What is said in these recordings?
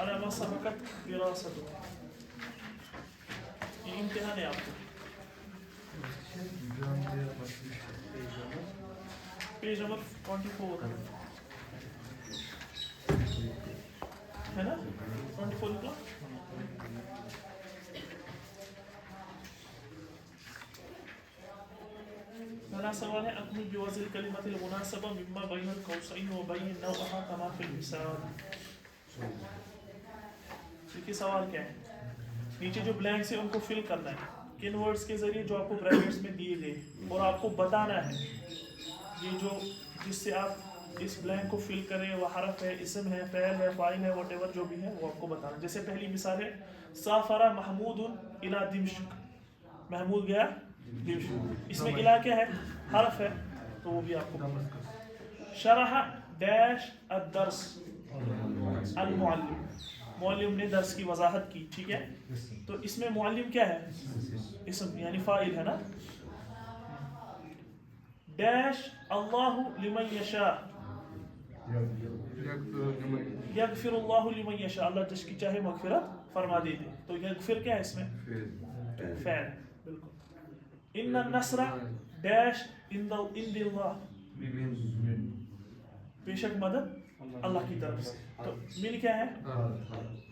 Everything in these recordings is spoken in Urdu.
على ما سبقت دراسته. یہ امتحان ہے آپ کو. پیج نمبر 24 ہے نا, 24 کا. پہلا سوال ہے اکمل بوضع الکلمۃ المناسبہ مما بین القوسین وبین نوعها کما فی المثال. دیکھیے سوال کیا ہے, نیچے جو بلینکس ہیں ان کو فل کرنا ہے کن ورڈز کے ذریعے جو آپ کو بریکٹس میں دیے گئے, اور آپ کو بتانا ہے یہ جو جس سے آپ اس بلینک کو فل کریں وہ حرف ہے, اسم ہے, فعل ہے, فاعل ہے, واٹ ایور جو بھی ہے وہ آپ کو بتانا. جیسے پہلی مثال ہے سافر محمود الی دمشق, محمود گیا دمشق, اس میں الی کیا ہے, حرف ہے, تو وہ بھی آپ کو. شرح ڈیش الدرس المعلم, معلم نے درس کی وضاحت کی, ٹھیک ہے, تو اس میں معلم کیا ہے, اسم یعنی فاعل ہے نا. ڈیش اللہ لمن یشاء, یغفر اللہ لمن یشاء, اللہ جس کی چاہے مغفرت فرما دیتے, تو یغفر کیا ہے اس میں, فعل, بالکل. ان النصر ڈیش عند اللہ, بے شک مدد اللہ کی طرف سے, تو من کیا ہے,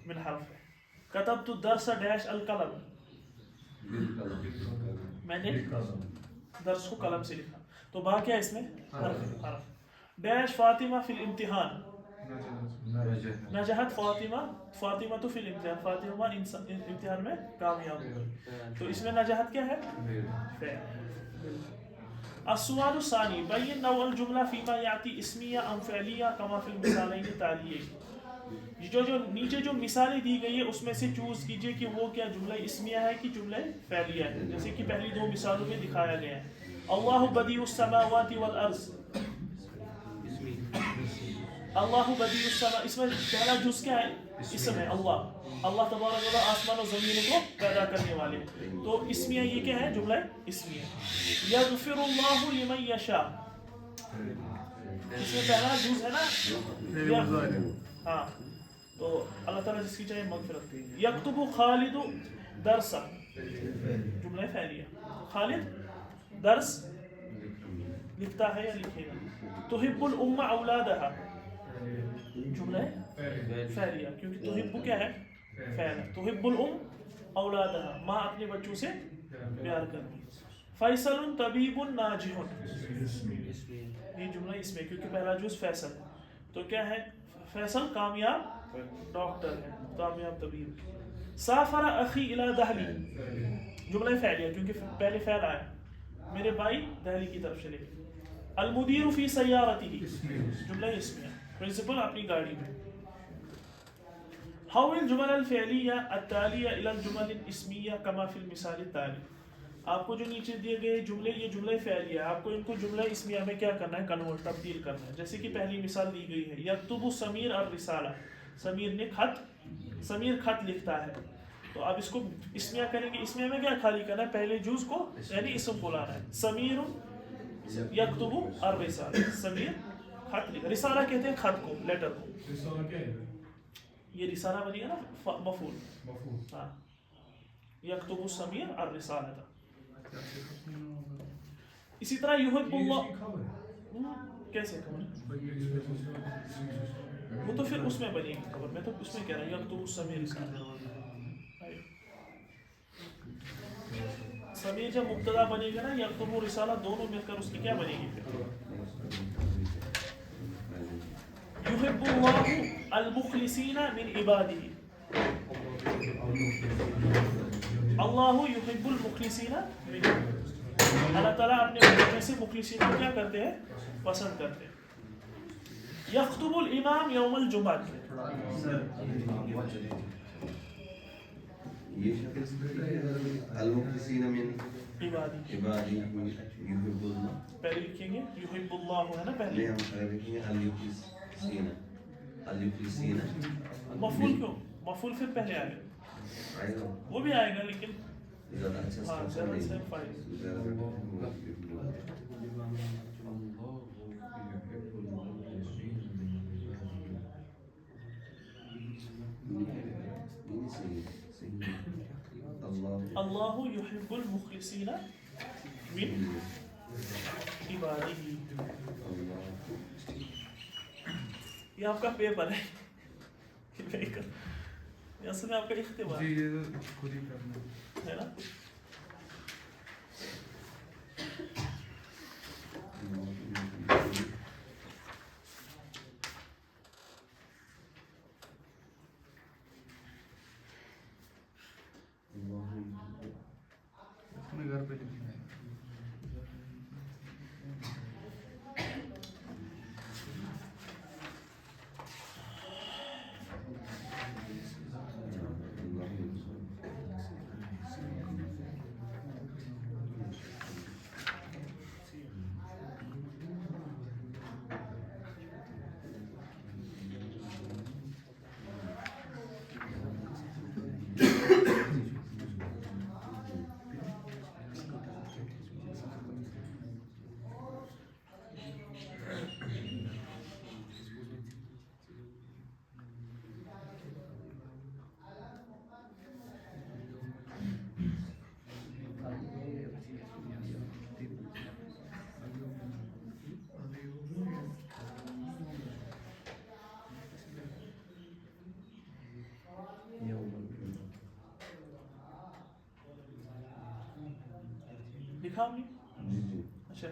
من حرف ہے. کتبت الدرس ڈیش القلم, میں نے درس کو قلم سے لکھا, تو با کیا ہے اس میں, حرف. ڈیش فاطمہ فی الامتحان, نجحت فاطمہ, فاطمہ تو فی الامتحان, فاطمہ امتحان میں کامیاب ہوئی, تو اس میں نجحت کیا ہے, فعل. السؤال الثانی بین نوع الجملہ فیما یاتی اسمیہ ام فعلیہ کما فی المثالین التالیہ. جو نیچے جو مثالیں دی گئی ہے اس میں سے چوز کیجئے کہ وہ کیا جملہ اسمیہ ہے کہ جملہ فعلیہ ہے, جیسے کہ پہلی دو مثالوں میں دکھایا گیا ہے. اللہ بدیع السماوات والارض, اللہ بدیع السماء, اس میں پہلا جز کیا ہے, اسم ہے اللہ, اللہ تبارک و تعالی آسمان و زمین کو پیدا کرنے والے, تو اسمیہ یہ کیا ہے, جملہ اسمیہ. یغفر اللہ لمن یشاء, اس میں پہلا جز ہے نا, ہاں, تو اللہ تعالیٰ جس کی چاہے مغفرت. یکتب خالد درسا, جملہ فعلیہ, خالد درس لکھتا ہے یا لکھے گا. تحب الام اولادها, جملہ فعلیہ, کیونکہ تحب کیا ہے, فعل ہے. تحب الام اولادها, ماں اپنے بچوں سے پیار کرتی. فیصل طبیب ناجح, یہ جملہ اس میں کیونکہ پہلا جز فیصل ہے, تو کیا ہے, فیصل کامیاب ڈاکٹر ہے, کامیاب طبیب. سافر اخی الی دہلی, جملہ فعلیہ کیونکہ پہلے فعل آیا, میرے بھائی دہلی کی طرف چلے. المدیر فی سیارتہ, جملہ اسمیہ, پرنسپل اپنی گاڑی میں. حول الجمل الفعلیہ التالیہ الی الجمل الاسمیہ کما فی المثال التالی. آپ کو جو نیچے دیے گئے جملے, یہ جملہ فعلیہ ہے, آپ کو ان کو جملہ اسمیہ میں کیا کرنا ہے, کنورٹ, تبدیل کرنا ہے. جیسے کہ پہلی مثال دی گئی ہے یکتب سمیر الرسالہ, سمیر نے سمیر خط لکھتا ہے, تو آپ اس کو اسمیہ کریں گے. اسمیہ میں کیا خالی کرنا ہے, پہلے جز کو یعنی اسم کو لانا ہے. سمیر یکتب الرسالہ, سمیر خط لکھا, رسالہ کہتے ہیں خط کو, لیٹر کو. یہ رسالہ بنی ہے نا مفعول, ہاں. یکتب سمیر الرسالہ. اسی طرح یحب اللہ, کیسے خبر, وہ تو پھر اس میں بنے گی خبر, میں تو اس میں کہہ رہا ہوں یکتب سمیر رسالہ. سمیر جب مبتدا بنے گا نا, یکتب رسالہ, دونوں مل کر اس کی کیا بنے گی, یحب اللہ المخلصین من عبادہ, اللہ یحب المخلصین من, اللہ تعالیٰ اپنے بندوں میں سے مخلصین کو کیا کرتے ہیں, پسند کرتے ہیں. یخطب الامام یوم الجمعہ, یہ شکل المخلصین من عبادی یحب اللہ, پہلے لکھیں گے یحب اللہ ہے نا, پہلے ہم لکھیں گے المخلصین. مفعول کیوں, مفعول پھر پہلے آئے گا, وہ بھی آئے گا لیکن زیادہ اچھا اللہ یحب المخلصین من عبادہ. یہ آپ کا پیپر ہے, اصل میں آپ کا اختبار ہے نا. اپنے گھر پہ لکھنا ہے. لکھا ہوں گے. اچھا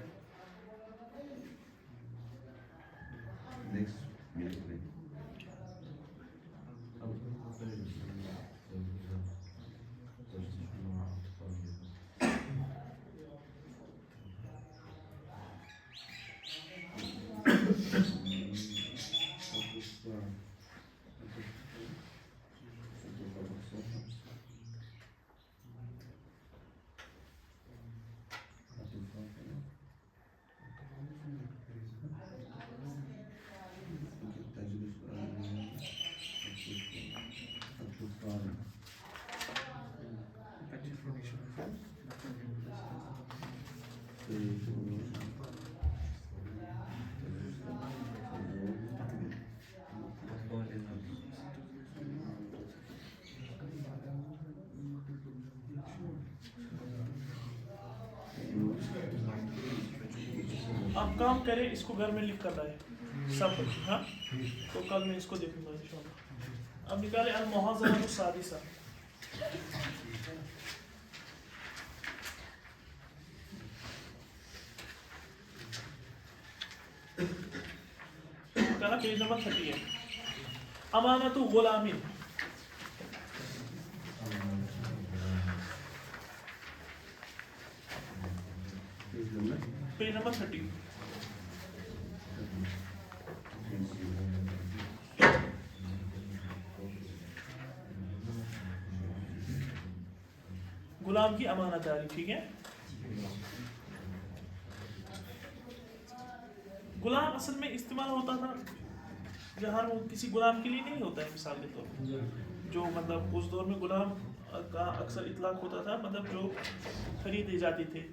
آپ کام کریں, اس کو گھر میں لکھ کر لائیں سب. ہاں تو کل میں اس کو دیکھوں گا انشاءاللہ. اب نکالے المحاضرہ السادسہ. کہنا پیج نمبر 30 ہے. امانت غلام, پیج نمبر 30. غلام کی امانت داری. ٹھیک ہے, غلام اصل میں استعمال ہوتا تھا جہاں وہ کسی غلام کے لیے نہیں ہوتا ہے. مثال کے طور پر جو مطلب اس دور میں غلام کا اکثر اطلاق ہوتا تھا, مطلب جو خریدے جاتے تھے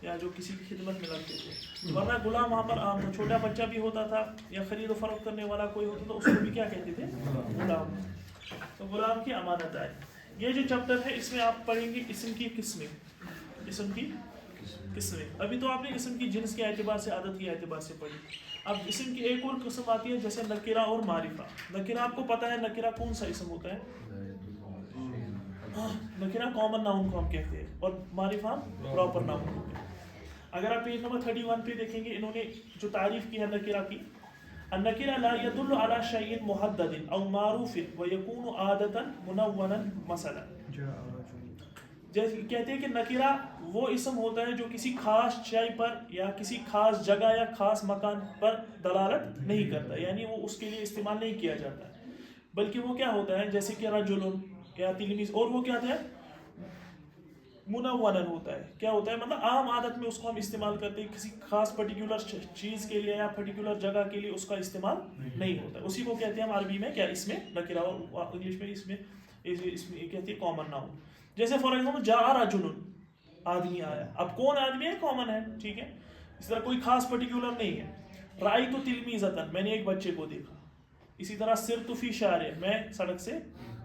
یا جو کسی کی خدمت میں لگتے تھے. ورنہ غلام وہاں پر عام تھا, چھوٹا بچہ بھی ہوتا تھا یا خرید و فروخت کرنے والا کوئی ہوتا تھا, اس کو بھی کیا کہتے تھے, غلام. تو غلام کی امانت ہے. یہ جو چیپٹر ہے اس میں آپ پڑھیں گے اسم کی قسمیں. اسم کی قسمیں. ابھی تو آپ نے اسم کی جنس کے اعتبار سے, عادت کے اعتبار سے پڑھی. اب اسم کی ایک اور قسم آتی ہے جیسے نکرہ اور معرفہ. نکرہ آپ کو پتہ ہے نکرہ کون سا اسم ہوتا ہے؟ نکرہ کامن ناؤن کو ہم کہتے ہیں اور معرفہ پراپر ناؤن کو کہتے ہیں. اگر آپ پیج نمبر 31 پہ دیکھیں گے, انہوں نے جو تعریف کی ہے نکرہ کی, النکرہ لا يدل على شيء محدد او معروف ويكون عادة منونا. مثلا جیسے کہتے ہیں کہ نکرہ وہ اسم ہوتا ہے جو کسی خاص شے پر یا کسی خاص جگہ یا خاص مکان پر دلالت نہیں کرتا, یعنی وہ اس کے لیے استعمال نہیں کیا جاتا ہے, بلکہ وہ کیا ہوتا ہے جیسے کہ رجل یا تلمیذ, اور وہ کیا ہے منونن ہوتا ہے. کیا ہوتا ہے مطلب عام عادت میں اس کو ہم استعمال کرتے ہیں, کسی خاص پرٹیکولر چیز کے لیے یا پرٹیکولر جگہ کے لیے اس کا استعمال نہیں ہوتا ہے. اسی کو کہتے ہیں ہم عربی میں کیا, اس میں نکرہ, اور انگلش میں اس میں کہتے ہیں کامن ناؤن. جیسے فار ایگزامپل جاء رجل, آدمی آیا. اب کون آدمی ہے, کامن ہے. ٹھیک ہے, اس طرح کوئی خاص پرٹیکولر نہیں ہے. رأیت تلمیذۃ, میں نے ایک بچے کو دیکھا. اسی طرح سرت فی شارع, میں سڑک سے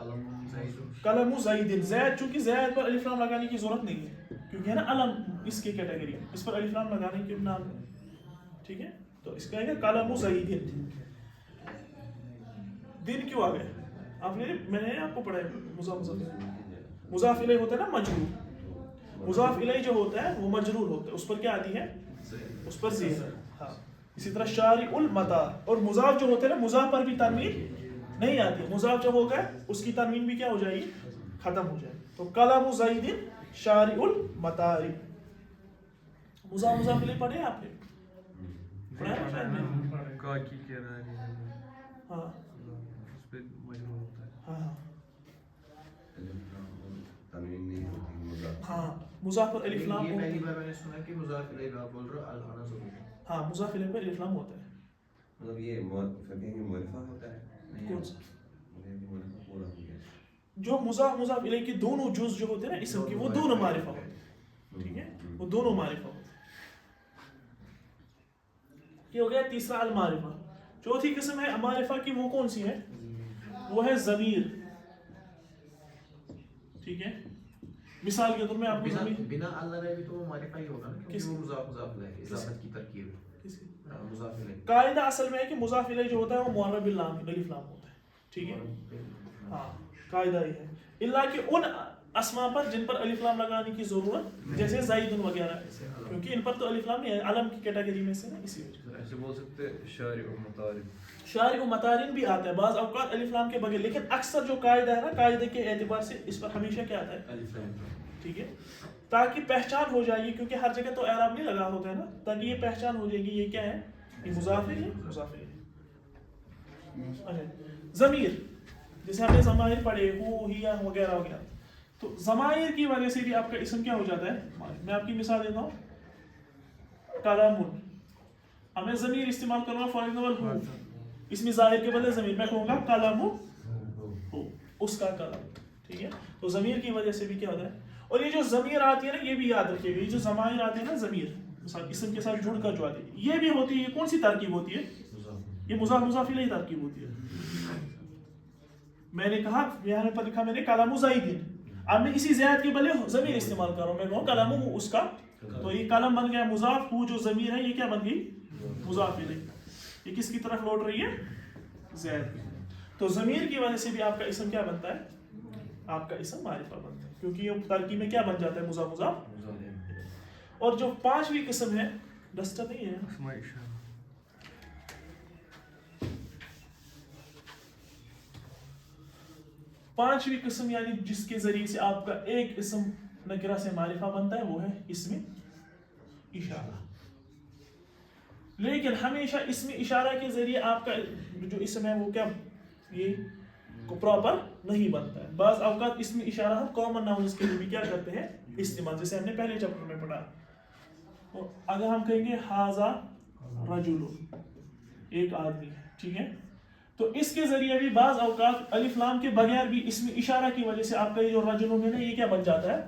قلم زید قلم زید، زید چونکہ زید پر الف لام لگانے کی ضرورت نہیں ہے کیونکہ ہے نا علم اس کی کیٹیگری ہے، اس پر الف لام لگانے کے نام ہے. ٹھیک ہے، تو اس کا ہے قلم زید. دن کیوں آ گئے آپ نے، میں نے آپ کو پڑھا ہے مضاف الیہ ہوتا ہے نا مجرور، مضاف الیہ جو ہوتا ہے وہ مجرور ہوتا ہے، اس پر کیا آتی ہے، اس پر زیر. ہاں اسی طرح شارع المطار، اور مضاف جو ہوتے ہیں نا مضاف پر بھی تنوین نہیں آتی، مضاف جب ہوگا اس کی تنوین بھی کیا ہو جائے گی، ختم ہو جائے. تو قلم زید شارع المطار. مضاف الیہ پڑھے آپ نے، پڑھا ہے شاید میں، کاکی کہہ رہا ہے، ہاں اس پہ مجرور ہوتا ہے. ہاں تنوین نہیں ہوتی مضاف. ہاں مضاف پر الف لام یہ ہوتا پہلی ہے. بار میں نے سنا کہ مضاف الیہ آپ بول رہے ہو الفاظ ضرور. ہاں مضاف الیہ پر الف لام ہوتا ہے. مطلب یہ فقہ کی معرفہ ہوتا ہے، کون سا معرفہ پورا ہو گیا. جو مضاف الیہ کے دونوں جز جو ہوتے ہیں نا اسم کے، وہ دونوں معرفہ ہوتے ہیں. ٹھیک ہے، وہ دونوں معرفہ ہوتے ہیں. یہ ہو گیا تیسرا المعرفہ. چوتھی قسم ہے معرفہ کی، وہ کون سی ہے، وہ ہے ضمیر. ٹھیک ہے، مثال کے طور میں آپ کو بنا اللہ رہے بھی تو وہ معرفہ ہی ہوگا نا، کیونکہ وہ مضاف الیہ اضافت کی ترکیب ہے. مضاف الیہ قاعدہ اصل میں ہے کہ مضاف الیہ جو ہوتا ہے وہ معرب اللام الف لام ہوتا ہے. ٹھیک ہے، ہاں قاعدہ یہ ہے، الا کہ ان اسماء پر جن پر الف لام لگانے کی ضرورت، جیسے زید وغیرہ، کیونکہ ان پر تو الف لام نہیں ہے، علم کی کیٹیگری میں سے نا، اسی وجہ ایسے بول سکتے شارع و مطارب. شارع و مطارن بھی آتا ہے بعض اوقات الف لام کے بغیر، لیکن اکثر جو قاعدہ ہے نا، قاعدے کے اعتبار سے اس پر ہمیشہ کیا آتا ہے، الف لام. ٹھیک ہے، تاکہ پہچان ہو جائے گی، کیونکہ ہر جگہ تو اعراب نہیں لگا ہوتا ہے نا، تاکہ یہ پہچان ہو جائے گی یہ کیا ہے، یہ مضاف ہے، یہ مضاف ہے. اچھا ضمیر، جیسے ہم نے ضمائر پڑھے ہو، ہیا وغیرہ وغیرہ، تو ضمائر کی وجہ سے بھی آپ کا اسم کیا ہو جاتا ہے. میں آپ کی مثال دیتا ہوں، قلم. اب میں ضمیر استعمال کروں گا، فار ایگزامپل ہو، اس میں ظاہر کے بدلے ضمیر، میں کہوں گا قلم ہو، اس کا قلم. ٹھیک ہے، تو ضمیر کی وجہ سے بھی کیا ہوتا ہے. اور یہ جو ضمیر آتی ہے نا، یہ بھی یاد رکھیے گا، یہ جو ضمائر آتے ہیں نا ضمیر، مثال اسم کے ساتھ جڑ کر جو آتی ہے، یہ بھی ہوتی ہے. یہ کون سی ترکیب ہوتی ہے، یہ مضاف الیہ ترکیب ہوتی ہے. میں نے کہا یہاں پر لکھا میں نے قلم زید، اب میں اسی زید کے بدلے ضمیر استعمال کر رہا ہوں، میں کہوں قلم ہو اس کا، تو یہ قلم بن گیا مضاف، ہو جو ضمیر ہے یہ کیا بن گئی، مضاف الیہ. یہ کس کی طرف لوٹ رہی ہے، زید. تو ضمیر کی وجہ سے بھی آپ کا اسم کیا بنتا ہے، آپ کا اسم معرفہ بنتا ہے، کیونکہ یہ ترکیب میں کیا بن جاتا ہے، مضاف. اور جو پانچویں قسم ہے، ڈسٹر نہیں ہے، اسماء اشارہ. پانچویں قسم یعنی جس کے ذریعے سے آپ کا ایک اسم نکرہ سے معرفہ بنتا ہے، وہ ہے اسم اشارہ. لیکن ہمیشہ اسم اشارہ کے ذریعے آپ کا جو اسم ہے وہ کیا، یہ پراپر نہیں بنتا ہے. بعض اوقات اسم اشارہ ہم کامن ناؤنز کے لیے بھی کیا کرتے ہیں، استعمال، جیسے ہم نے پہلے چیپٹر میں پڑھا. اگر ہم کہیں گے ھذا رجل، ایک آدمی ہے، ٹھیک ہے، تو اس کے ذریعے بھی بعض اوقات الف لام کے بغیر بھی اسم اشارہ کی وجہ سے آپ کا یہ جو رجل میں نا، یہ کیا بن جاتا ہے،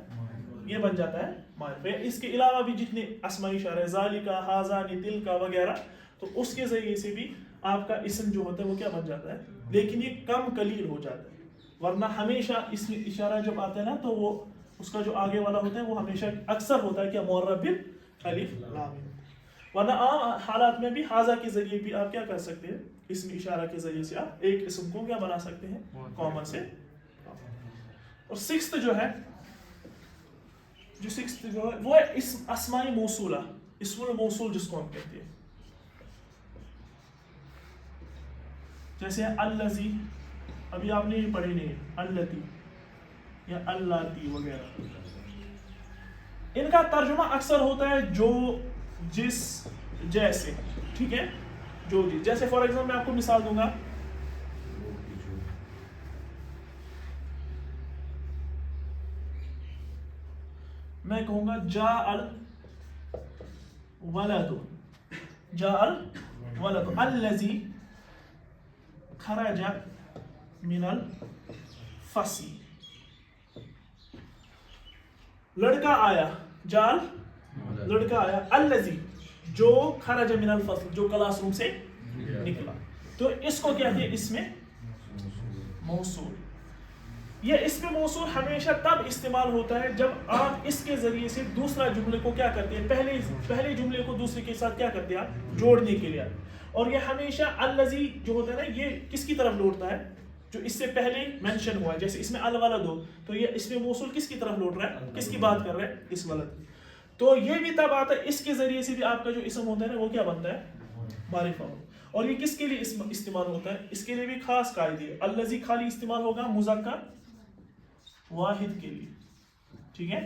یہ بن جاتا ہے معرفہ. اس کے علاوہ بھی جتنے اسماء اشارہ ہے، ذالکا، ھذان، تلکا وغیرہ، تو اس کے ذریعے سے بھی آپ کا اسم جو ہوتا ہے وہ کیا بن جاتا ہے، لیکن یہ کم قلیل ہو جاتا ہے. ورنہ ہمیشہ اسم اشارہ جب آتا ہے نا، تو وہ اس کا جو آگے والا ہوتا ہے وہ ہمیشہ اکثر ہوتا ہے کیا، معرب بالالف لام. ورنہ عام حالات میں بھی ھذا کے ذریعے بھی آپ کیا کر سکتے ہیں، اسم اشارہ کے ذریعے سے آپ ایک اسم کو کیا بنا سکتے ہیں، کامن سے. اور سکسth جو ہے، جو سکسth جو ہے وہ ہے اسم اسماء موصولہ، اسم الموصول جس کو ہم کہتے ہیں. جیسے الذی، ابھی آپ نے یہ پڑھی نہیں، اللتی یا اللاتی وغیرہ، ان کا ترجمہ اکثر ہوتا ہے جو، جس، جیسے. ٹھیک ہے، جو جس، جیسے فار ایگزامپل میں آپ کو مثال دوں گا، میں کہوں گا جاء الولد، جاء الولد، الذی خرج من الفصل، لڑکا آیا، جال لڑکا آیا، الذی جو خرج من الفصل جو کلاس روم سے نکلا، تو اس کو کہتے ہیں اسم موصول. یہ اسم موصول ہمیشہ تب استعمال ہوتا ہے جب آپ اس کے ذریعے سے دوسرا جملے کو کیا کرتے ہیں، پہلے جملے کو دوسرے کے ساتھ کیا کرتے ہیں آپ، جوڑنے کے لیے. اور یہ ہمیشہ الذی جو ہوتا ہے نا، یہ کس کی طرف لوٹتا ہے، جو اس سے پہلے مینشن ہوا ہے. جیسے اس میں الولد ہو تو یہ اس میں موصول کس کی طرف لوٹ رہا ہے، کس کی بات کر رہا ہے، اس ولد. تو یہ بھی تب آتا ہے، اس کے ذریعے سے بھی آپ کا جو اسم ہوتا ہے نا وہ کیا بنتا ہے، معرفہ. اور یہ کس کے لیے استعمال ہوتا ہے، اس کے لیے بھی خاص قاعدے ہے. الذی خالی استعمال ہوگا مذکر واحد کے لیے، ٹھیک ہے.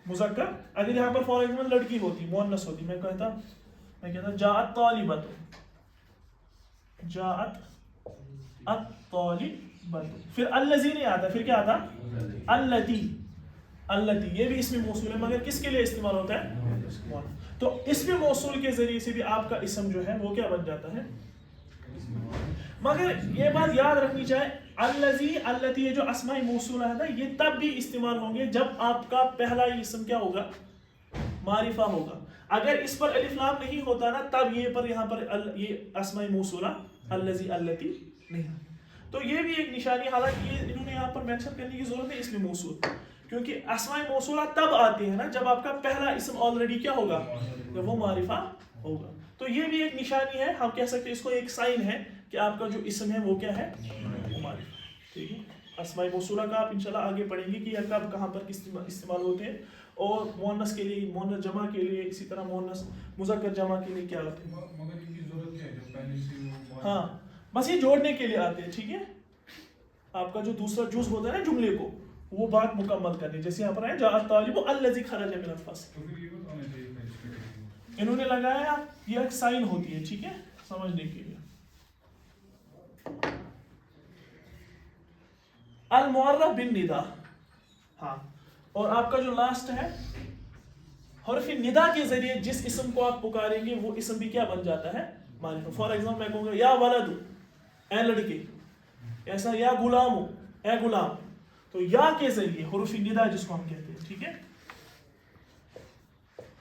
مذکر اگر یہاں پر فار ایگزامپل لڑکی ہوتی، مؤنث ہوتی، میں کہتا جاءت طالبۃ، جاءت الطالبۃ، پھر الذی نہیں آتا، پھر کیا آتا، اللتی. اللتی یہ بھی اسم موصول ہے، مگر کس کے لیے استعمال ہوتا ہے، تو اسم موصول کے ذریعے سے بھی آپ کا اسم جو ہے وہ کیا بن جاتا ہے. مگر یہ بات یاد رکھنی چاہیے، الذی اللتی یہ جو اسماء موصولہ ہے نا، یہ تب بھی استعمال ہوں گے جب آپ کا پہلا اسم کیا ہوگا، معرفہ ہوگا. اگر اس پر الف لام نہیں ہوتا نا، تب یہ پر یہاں پر یہ اسماء موصولہ الذی اللتی نہیں. تو یہ بھی ایک نشانی، حالانکہ یہ انہوں نے یہاں پر مینشن کرنے کی ضرورت ہے اسم موصول، کیونکہ اسماء موصولہ تب آتے ہیں نا جب آپ کا پہلا اسم آلریڈی کیا ہوگا، جب وہ معرفہ ہوگا. تو یہ بھی ایک نشانی ہے، ہم کہہ سکتے ہیں اس کو ایک سائن ہے کہ آپ کا جو اسم ہے وہ کیا ہے، معرفہ. ٹھیک ہے. اسماء موصولہ کا آپ انشاءاللہ آگے پڑھیں گے کہ یہ کب کہاں پر استعمال ہوتے ہیں، اور مؤنث کے لیے، مؤنث جمع کے لیے، اسی طرح مؤنث مذکر جمع کے لیے کیا ہوتے ہیں. مگر ان کی ضرورت کیا ہے جب پہلے سے ہاں بس یہ جوڑنے کے لیے آتے ہیں. ٹھیک ہے. آپ کا جو دوسرا جز ہوتا ہے نا جملے کو، وہ بات مکمل کرنی. جیسے یہاں پر ہے جاء الطالب الذی خرج من الفصل، تو پھر یہ بات آنا چاہیے تھا اس پہ. انہوں نے لگایا، یہ ایک سائن ہوتی ہے، ٹھیک ہے، سمجھنے کے لیے. المعرف بالندا، ہاں. اور آپ کا جو لاسٹ ہے حرف ندا کے ذریعے جس اسم کو آپ پکاریں گے وہ اسم بھی کیا بن جاتا ہے، معرفہ. فار ایگزامپل میں کہوں گا یا ولد، اے لڑکے، ایسا یا غلام، اے غلام. تو یا کے ذریعے حرف ندا جس کو ہم کہتے ہیں، ٹھیک ہے،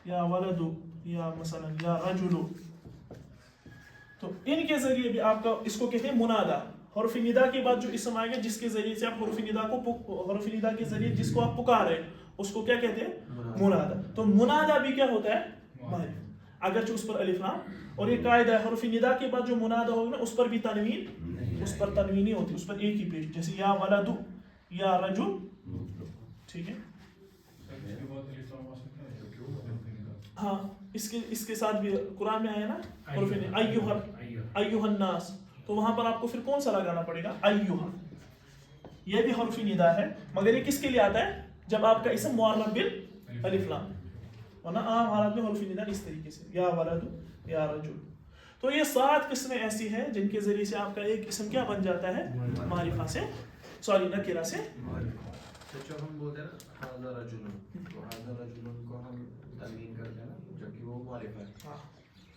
یا ولد، یا مثلا یا رجل، تو ان کے ذریعے بھی آپ کا اس کو کہتے ہیں منادا. حرف ندا کے بعد جو اسم آئے گا جس کے ذریعے سے آپ حرف ندا کے ذریعے جس کو آپ پکار رہے ہیں اس کو کیا کہتے ہیں، منادا. تو منادا بھی کیا ہوتا ہے، معرفہ، اگرچہ اس پر الف لام. اور یہ قاعدہ ہے، حرف ندا کے بعد جو منادا ہوگا نا اس پر بھی تنوین، اس پر تنوین نہیں ہوتی، اس پر ایک ہی پیش، جیسے یا ولد، یا رجل. ٹھیک ہے. اس کے بعد الف لام آ سکتا ہے. ہاں اس کے ساتھ بھی قرآن میں آیا نا حرف ایھا الناس، تو وہاں پر آپ کو پھر کون سا لگانا پڑے گا، ایھا. یہ بھی حرف ندا ہے، مگر یہ کس کے لیے آتا ہے، جب آپ کا اسم معرب بالالف لام. ورنہ عام حالات میں حرف ندا اس طریقے سے یا ولد، یا رجل. تو یہ 7 قسمیں ایسی ہیں جن کے ذریعے سے آپ کا ایک اسم کیا بن جاتا ہے، معرفہ سے، سوری نکرہ سے. جو ہم بولتے ہیں نا ھذا رجل، تو ھذا رجل کو ہم تنوین کرتے ہیں نا، جبکہ وہ معرفہ ہے. ہاں،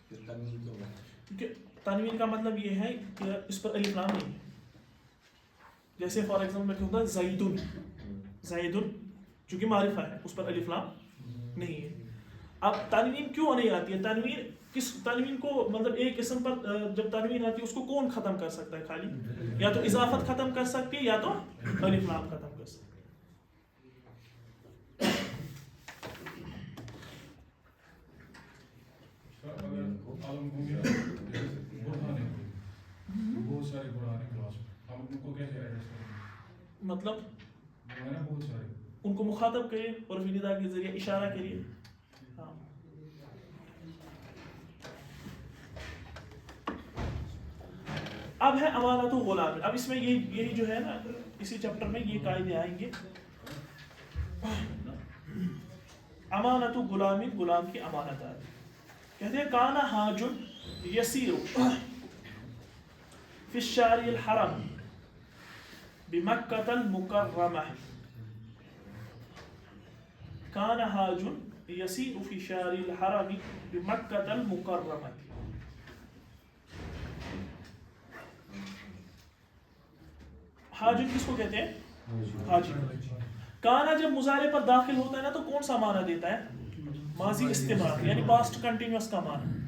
پھر تنوین کیوں ہے، کیونکہ تنوین کا مطلب یہ ہے کہ اس پر الف لام نہیں ہے. جیسے فار ایگزامپل میں کہوں گا زیدن، زیدن چونکہ معرفہ ہے اس پر الف لام نہیں ہے. اب تنوین کیوں نہیں آتی ہے، تنوین کو مطلب ایک اسم پر جب تنوین آتی ہے اس کو کون ختم کر سکتا ہے، خالی یا تو اضافت ختم کر سکتی ہے یا تو الف لام ختم کر سکتی ہے. اگر عالم ہو گیا برہان ہے، بہت سارے برہان کلاس میں، ہم ان کو کیسے ایڈریس کریں گے، مطلب وہ ہے نا بہت سارے، ان کو مخاطب کرے حرف ندا کے ذریعے اشارہ کریے. ہاں. اب ہے امانت و غلام. اب اس میں یہی جو ہے نا، اسی چیپٹر میں یہ قاعدے آئیں گے. امانت و غلام، غلام کی امانت آتی. کہتے ہیں کانا حاج یسیر فی الشارع الحرم بمکۃ المکرمہ. کان حاج یسیر فی شارع الحرم بمکۃ المکرمہ. حاج کس کو کہتے ہیں، حاجی. کانا جب مضارع پر داخل ہوتا ہے نا تو کون سا معنی دیتا ہے، ماضی استمرار، یعنی پاسٹ کنٹینیوس کا معنی.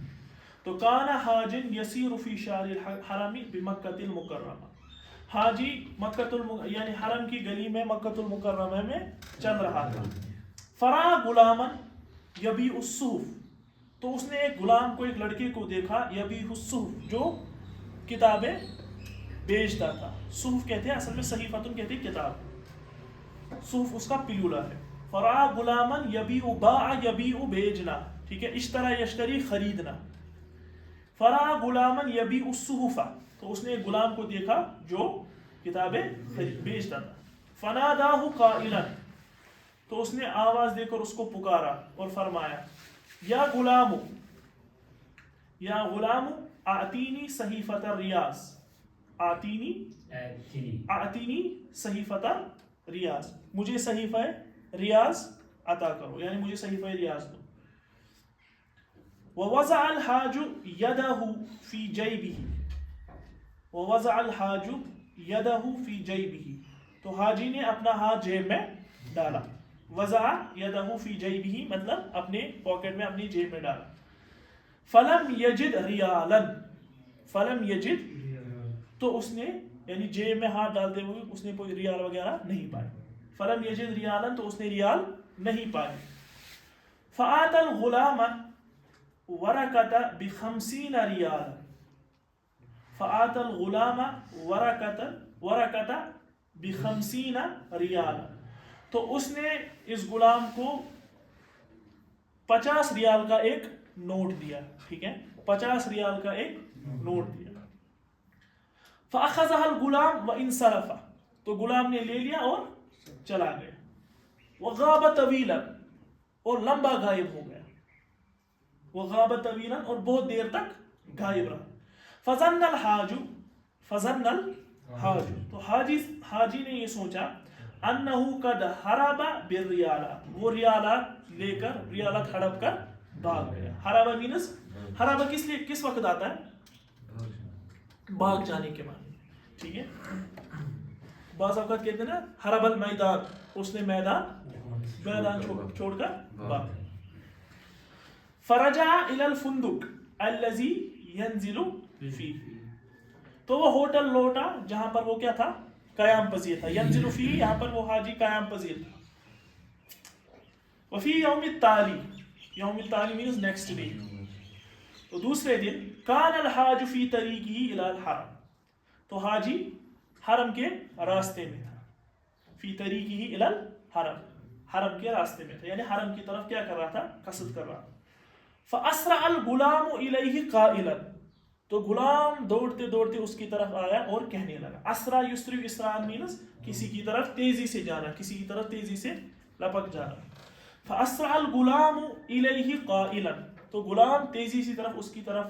تو کانا حاج یسیر فی شارع الحرم بمکۃ المکرمہ. حاجی یعنی حرم کی گلی میں مکۃ المکرمہ میں چل رہا تھا. فرا غلامن یبیع الصحف، تو اس نے ایک غلام کو، ایک لڑکے کو دیکھا، یبیع الصحف، جو کتابیں بیچتا تھا. صحف کہتے ہیں اصل میں صحیفتن کہتے ہیں کتاب، صحف اس کا پلولر ہے. فرا غلامن یبیع، باع یبیع بیچنا، ٹھیک ہے. اشترا یشتری خریدنا. فرا غلامن یبیع الصحف، تو اس نے ایک غلام کو دیکھا جو کتابیں بیچتا تھا. فناداہ قائلا، تو اس نے آواز دے کر اس کو پکارا اور فرمایا یا غلام، یا غلام اعطینی صحیفۃ الریاض، اعطینی صحیفۃ ریاض، مجھے صحیفہ ریاض عطا کرو، یعنی مجھے صحیفہ ریاض دو. ووضع الحاج یدہ فی جیبہ، ووضع الحاج یدہ فی جیبہ، تو حاجی نے اپنا ہاتھ جیب میں ڈالا. وضع یدہ فی جیبہ مطلب اپنے پاکٹ میں، اپنی جیب میں ڈالا. فلم یجد ریالا، فلم یجد، تو اس نے یعنی جیب میں ہاتھ ڈالتے ہوئے اس نے کوئی ریال وغیرہ نہیں پائے. فلم یجد ریالا، تو اس نے ریال نہیں پائے. فآت الغلام ورقۃ ب50 ریالا، فآت الغلام ورقۃ ب50 ریالا، تو اس نے اس غلام کو 50 ریال کا ایک نوٹ دیا، ٹھیک ہے، 50 ریال کا ایک نوٹ دیا. فأخذها الغلام وانصرف، تو غلام نے لے لیا اور چلا گیا. وغاب طویلا، اور لمبا غائب ہو گیا. وغاب طویلا، اور بہت دیر تک غائب رہا. فظن الحاج، فظن الحاج، تو حاجی نے یہ سوچا انہو قد ہرب بالریالہ، وہ ریالات لے کر، ریالات ہڑپ کر بھاگ گیا. ہرب مینس، ہرب کس لیے کس وقت آتا ہے؟ بھاگ جانے کے معنی، ٹھیک ہے. بعض اوقات کہتے ہیں نا ہرب المیدان، اس نے میدان چھوڑ کر بھاگ. فرجع الى الفندق الذي ينزل فيه، تو وہ ہوٹل لوٹا جہاں پر وہ کیا تھا؟ قیام پذیر تھا. ینزل فيه، یہاں پر وہ حاجی قیام پذیر تھا. وفی یوم التالی، یوم التالی مینز نیکسٹ ڈے، تو دوسرے دن. کان الحاج فی طریقہ الی الحرم، تو حاجی حرم کے راستے میں تھا. فی طریقہ الی الحرم، حرم کے راستے میں تھا، یعنی حرم کی طرف کیا کر رہا تھا؟ قصد کر رہا تھا. فاسرع الغلام الیہ قائلا، تو غلام دوڑتے دوڑتے اس کی طرف آیا اور کہنے لگا. اسرع یسری، اسرعان مینز کسی کی طرف تیزی سے جانا، کسی کی طرف تیزی سے لپک جانا. فاسرع الغلام الیہ قائلا، تو غلام تیزی سی طرف اس کی طرف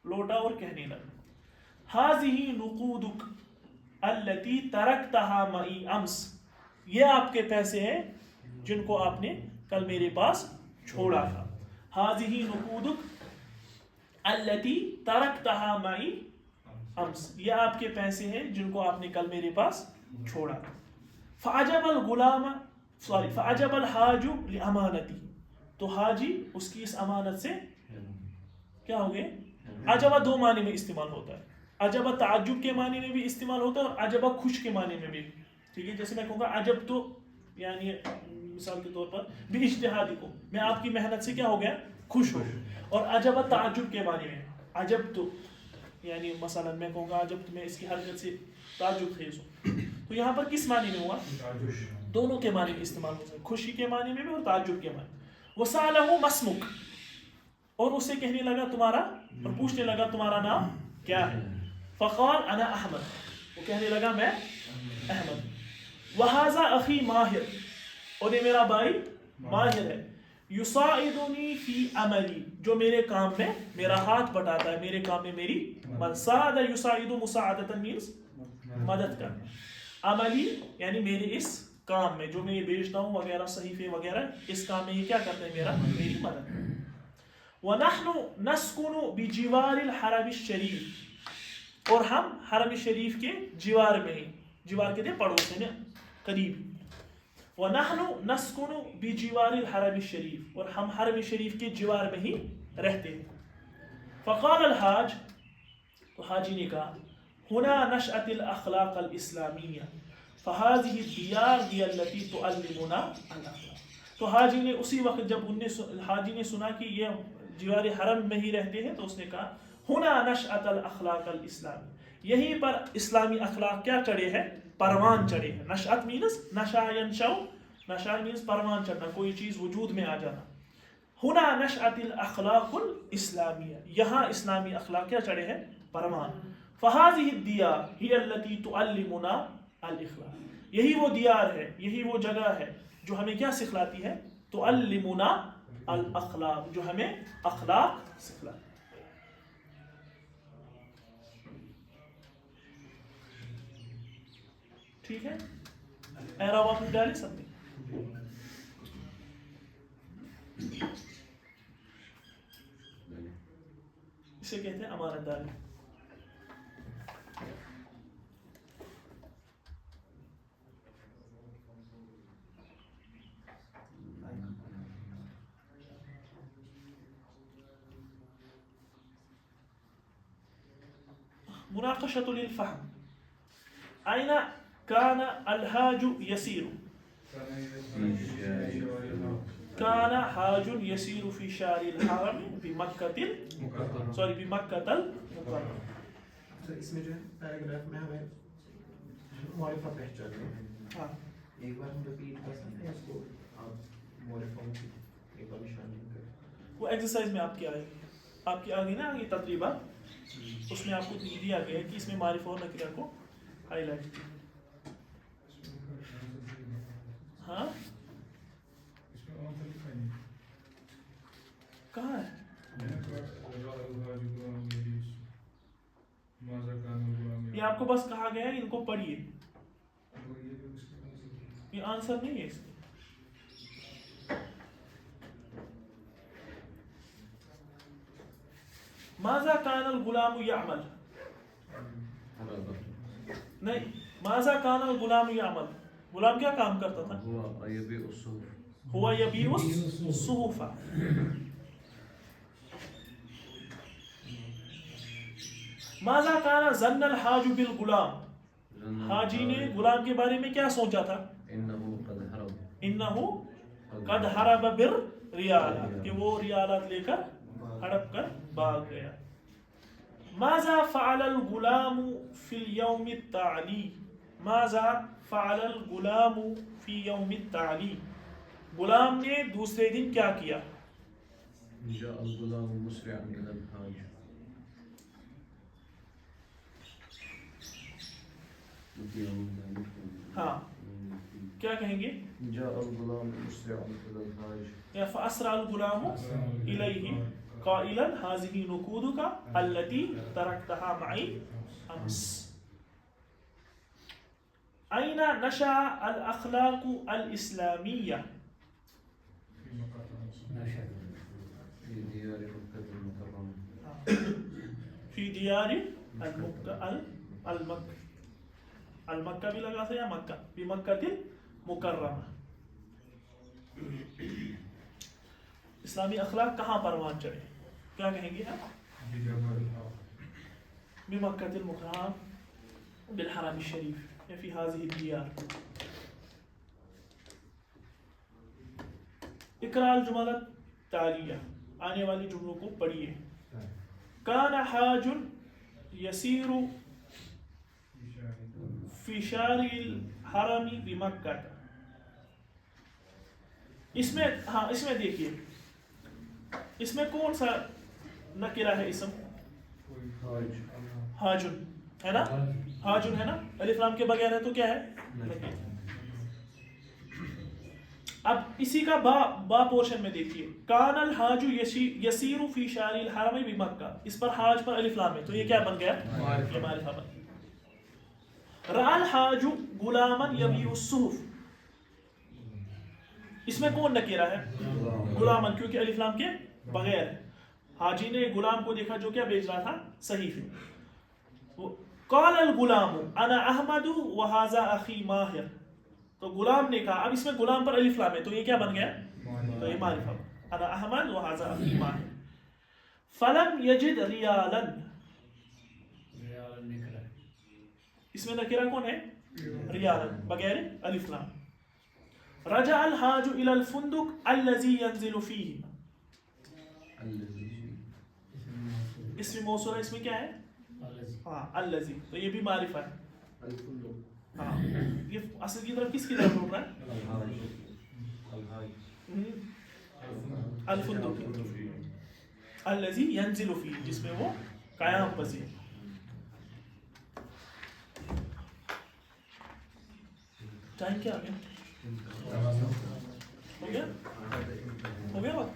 لوٹا اور کہنے لگا ھذہ نقودک التی ترکتها معی امس، یہ آپ کے پیسے ہیں جن کو آپ نے کل میرے پاس چھوڑا تھا. ھذہ نقودک التی ترکتها معی امس، یہ آپ کے پیسے ہیں جن کو آپ نے کل میرے پاس چھوڑا تھا. فعجب الغلام، فعجب الحاج لامانتی، تو حاجی اس کی اس امانت سے کیا ہو گئے؟ عجبہ دو معنی میں استعمال ہوتا ہے. عجبہ تعجب کے معنی میں بھی استعمال ہوتا ہے اور عجبہ خوش کے معنی میں بھی، ٹھیک ہے. جیسے میں کہوں گا عجب تو یعنی مثال کے طور پر بھی اجتہادی کو، میں آپ کی محنت سے کیا ہو گیا؟ خوش ہو. اور عجبہ تعجب کے معنی میں، عجب تو یعنی مثلا میں کہوں گا عجب تو میں اس کی حرکت سے تعجب خیز ہوں، تو یہاں پر کس معنی میں ہوا؟ دونوں کے معنی میں استعمال ہوتا ہے، خوشی کے معنی میں بھی اور تعجب کے معنی. وسألہ مسمک، اور اسے کہنے لگا تمہارا، اور پوچھنے لگا تمہارا نام کیا ہے؟ فقال انا احمد، وہ کہنے لگا میں احمد. وہذا اخی ماہر، اور یہ میرا بھائی ماہر ہے. یساعدنی فی عملی، جو میرے کام میں میرا ہاتھ بٹاتا ہے، میرے کام میں میری مدد. ساعد یساعد مساعدۃ مینز مدد کرنا. عملی یعنی میرے اس کام میں جو میں یہ بیچتا ہوں وغیرہ، صحیفے وغیرہ، اس کام میں یہ کیا کرتا ہے؟ میری مدد. وَنَحْنُ نَسْكُنُ بِجِوَارِ الْحَرَمِ الشَّرِيفِ، اور ہم حرم شریف کے جوار میں ہیں. جوار کہتے ہیں پڑوس میں، قریب. وَنَحْنُ نَسْكُنُ بِجِوَارِ الْحَرَمِ الشَّرِيفِ، اور ہم حرم شریف کے جوار میں ہی رہتے ہیں. فقال الحاج، تو حاجی نے کہا هنا نشأت الأخلاق الإسلامية فهذه الديار هي التي تعلمنا الأخلاق. تو حاجی نے اسی وقت جب حاجی نے سنا کہ یہ جوار حرم میں ہی رہتے ہیں تو اس نے کہا هنا نشأت الأخلاق الإسلامية, یہیں پر اسلامی اخلاق کیا چڑھے ہیں, پروان چڑھے ہیں. نشأت مینس نشا ینشأ, نشا مینس پروان چڑھنا, کوئی چیز وجود میں آ جانا. هنا نشأت الاخلاق الاسلامیہ, یہاں اسلامی اخلاق کیا چڑھے ہیں, پروان. فهذه الديار هي التي تعلمنا الاخلاق, یہی وہ دیار ہے, یہی وہ جگہ ہے جو ہمیں کیا سکھلاتی ہے, تعلمنا الاخلاق, جو ہمیں اخلاق سکھلاتی ہے. ٹھیک ہے, اعراب آپ نے ڈالے سب نے. اسے کہتے ہیں امانت داری. مناقشة للفهم. أين كان الحاج يسير؟ كان حاج يسير في شارع الحرم بمكة بمكة المكرمة. اس میں جو ہے پیراگراف میں ہمیں معرفہ پہچان ہے. ایک بار ہم رپیٹ کر سکتے ہیں اس کو, آپ معرفہ کی ایک بار نشانی کریں. وہ ایکسرسائز میں آپ کی آئے گی, آپ کی آگے نا یہ تقریبا, اس میں آپ کو دیا گیا ہے کہ اس میں معرفہ اور نکرہ کو ہائی لائٹ کیا. ہاں کہاں ہے یہ, آپ کو بس کہا گیا ہے ان کو پڑھیے, یہ آنسر نہیں ہے اس کا. ماذا كان الغلام يعمل, نہیں, ماذا كان الغلام يعمل, غلام کیا کام کرتا تھا, هو يبيع الصحف. ماذا كان ظن الحاج بالغلام, حاجی نے غلام کے بارے میں کیا سوچا تھا, انه قد هرب بالريالات, کہ وہ ریالات لے کر ہڑپ کر بھاگ گیا. ماذا فعل الغلام في اليوم التالي, ماذا فعل الغلام في يوم التالي, غلام نے دوسرے دن کیا کیا, جاء الغلام مسرعا الى الحاج. ہاں کیا کہیں گے, جاء الغلام مسرعا الى الحاج. یا فاسرع الغلام الیہ قائلا هذه نقودك التي تركتها معي امس. اين نشأ الاخلاق الاسلامية, في ديار مكة المكرمة. في ديار المكة بھی لگا سا یا مکہ, بمکة المکرمہ. اسلامی اخلاق کہاں پروان چڑھے, کیا کہیں گے آپ, بمکة المکرمہ بالحرم الشریف یا فی هذه الدیار. اقرا الجمل التالیہ, آنے والی جملوں کو پڑھیے. کان حاج یسیر فی شارع الحرم بمکہ. اس میں ہاں اس میں دیکھیے, اس میں کون سا نکرہ ہے اسم, حاجن ہے نا, حاجن ہے نا, الف لام کے بغیر ہے تو کیا ہے, نکرہ. اب اسی کا با پورشن میں دیکھیے, کان الحاج یسیر فی شارع الحرم بمکہ, اس پر حاج پر الف لام ہے تو یہ کیا بن گیا, یہ معرفہ بن گیا. رأى الحاج غلاما يبيع الصحف, اس میں کون نکیرہ ہے, غلاما, کیونکہ الف لام کے بغیر ہے. حاجی نے غلام کو دیکھا جو کیا بیچ رہا تھا, صحیفے. قال الغلام انا احمد وهذا اخي ماہر, تو غلام نے کہا, اب اس میں غلام پر الف لام ہے تو یہ کیا بن گیا, تو یہ معرفہ, انا احمد وهذا اخي ماہر. فلم يجد ريالا, اس میں نکرہ کون ہے؟ ریاض بغیر الف لام. رجع الحاج الى الفندق الذي ينزل فيه. اسم موصول ہے, اس میں کیا ہے؟ ہاں الذی, تو یہ بھی معرفہ ہے. ہاں یہ اصل کی طرف کس کی طرف اٹھ رہا ہے؟ الفندق الذی ینزل فیہ, جس میں وہ قیام پذیر. ٹائم کیا آ گیا؟ ہو گیا بات؟